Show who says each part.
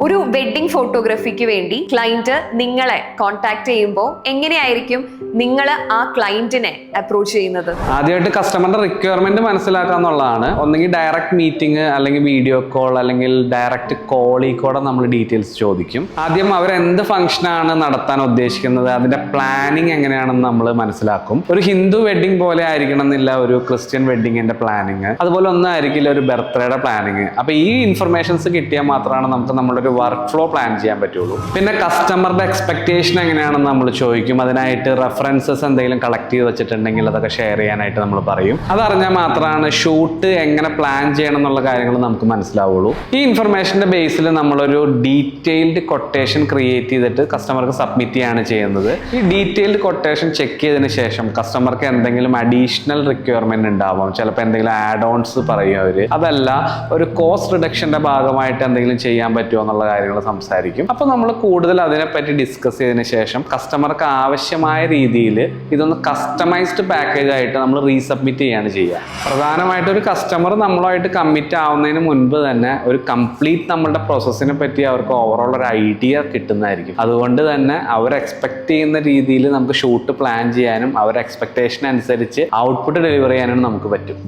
Speaker 1: ഒരു വെഡ്ഡിംഗ് ഫോട്ടോഗ്രാഫിക്ക് വേണ്ടി ക്ലയന്റ് നിങ്ങളെ കോൺടാക്ട് ചെയ്യുമ്പോൾ എങ്ങനെയായിരിക്കും നിങ്ങൾ ആ ക്ലയന്റിനെ അപ്രോച്ച് ചെയ്യുന്നത്?
Speaker 2: ആദ്യമായിട്ട് കസ്റ്റമറിന്റെ റിക്വയർമെന്റ് മനസ്സിലാക്കുക എന്നുള്ളതാണ്. ഒന്നെങ്കിൽ ഡയറക്റ്റ് മീറ്റിംഗ്, അല്ലെങ്കിൽ വീഡിയോ കോൾ, അല്ലെങ്കിൽ ഡയറക്റ്റ് കോളിൽ കൂടെ നമ്മൾ ഡീറ്റെയിൽസ് ചോദിക്കും. ആദ്യം അവർ എന്ത് ഫംഗ്ഷനാണ് നടത്താൻ ഉദ്ദേശിക്കുന്നത്, അതിന്റെ പ്ലാനിങ് എങ്ങനെയാണെന്ന് നമ്മൾ മനസ്സിലാക്കും. ഒരു ഹിന്ദു വെഡ്ഡിംഗ് പോലെ ആയിരിക്കണം എന്നില്ല ഒരു ക്രിസ്ത്യൻ വെഡ്ഡിങ്ങിന്റെ പ്ലാനിങ്, അതുപോലെ ഒന്നും ആയിരിക്കില്ല ഒരു ബർത്ത്ഡേയുടെ പ്ലാനിങ്. അപ്പൊ ഈ ഇൻഫർമേഷൻസ് കിട്ടിയാൽ മാത്രമാണ് നമുക്ക് നമ്മുടെ വർക്ക് ഫ്ലോ പ്ലാൻ ചെയ്യാൻ പറ്റുള്ളൂ. പിന്നെ കസ്റ്റമറുടെ എക്സ്പെക്ടേഷൻ എങ്ങനെയാണെന്ന് നമ്മൾ ചോദിക്കും. അതിനായിട്ട് റെഫറൻസസ് എന്തെങ്കിലും കളക്ട് ചെയ്ത് വെച്ചിട്ടുണ്ടെങ്കിൽ അതൊക്കെ ഷെയർ ചെയ്യാനായിട്ട് നമ്മൾ പറയും. അതറിഞ്ഞാൽ മാത്രമാണ് ഷൂട്ട് എങ്ങനെ പ്ലാൻ ചെയ്യണം എന്നുള്ള കാര്യങ്ങൾ നമുക്ക് മനസ്സിലാവുള്ളൂ. ഈ ഇൻഫർമേഷന്റെ ബേസിൽ നമ്മളൊരു ഡീറ്റെയിൽഡ് കൊട്ടേഷൻ ക്രിയേറ്റ് ചെയ്തിട്ട് കസ്റ്റമർക്ക് സബ്മിറ്റ് ചെയ്യാണ് ചെയ്യുന്നത്. ഈ ഡീറ്റെയിൽഡ് കൊട്ടേഷൻ ചെക്ക് ചെയ്തതിന് ശേഷം കസ്റ്റമർക്ക് എന്തെങ്കിലും അഡീഷണൽ റിക്വയർമെന്റ് ഉണ്ടാവും. ചിലപ്പോൾ എന്തെങ്കിലും ആഡ് ഓൺസ് പറയും അവർ. അതല്ല ഒരു കോസ്റ്റ് റിഡക്ഷന്റെ ഭാഗമായിട്ട് എന്തെങ്കിലും ചെയ്യാൻ പറ്റുമോ എന്നുള്ള കാര്യങ്ങൾ സംസാരിക്കും. അപ്പോൾ നമ്മൾ കൂടുതൽ അതിനെപ്പറ്റി ഡിസ്കസ് ചെയ്തതിന് ശേഷം കസ്റ്റമർക്ക് ആവശ്യമായ രീതിയിൽ ഇതൊന്ന് കസ്റ്റമൈസ്ഡ് പാക്കേജ് ആയിട്ട് നമ്മൾ റീസബ്മിറ്റ് ചെയ്യാണ് ചെയ്യുക. പ്രധാനമായിട്ട് ഒരു കസ്റ്റമർ നമ്മളുമായിട്ട് കമ്മിറ്റ് ആവുന്നതിന് മുൻപ് തന്നെ ഒരു കംപ്ലീറ്റ് നമ്മളുടെ പ്രോസസ്സിനെ പറ്റി അവർക്ക് ഓവറോൾ ഒരു ഐഡിയ കിട്ടുന്നതായിരിക്കും. അതുകൊണ്ട് തന്നെ അവർ എക്സ്പെക്ട് ചെയ്യുന്ന രീതിയിൽ നമുക്ക് ഷൂട്ട് പ്ലാൻ ചെയ്യാനും അവരുടെ എക്സ്പെക്ടേഷൻ അനുസരിച്ച് ഔട്ട്പുട്ട് ഡെലിവർ ചെയ്യാനും നമുക്ക് പറ്റും.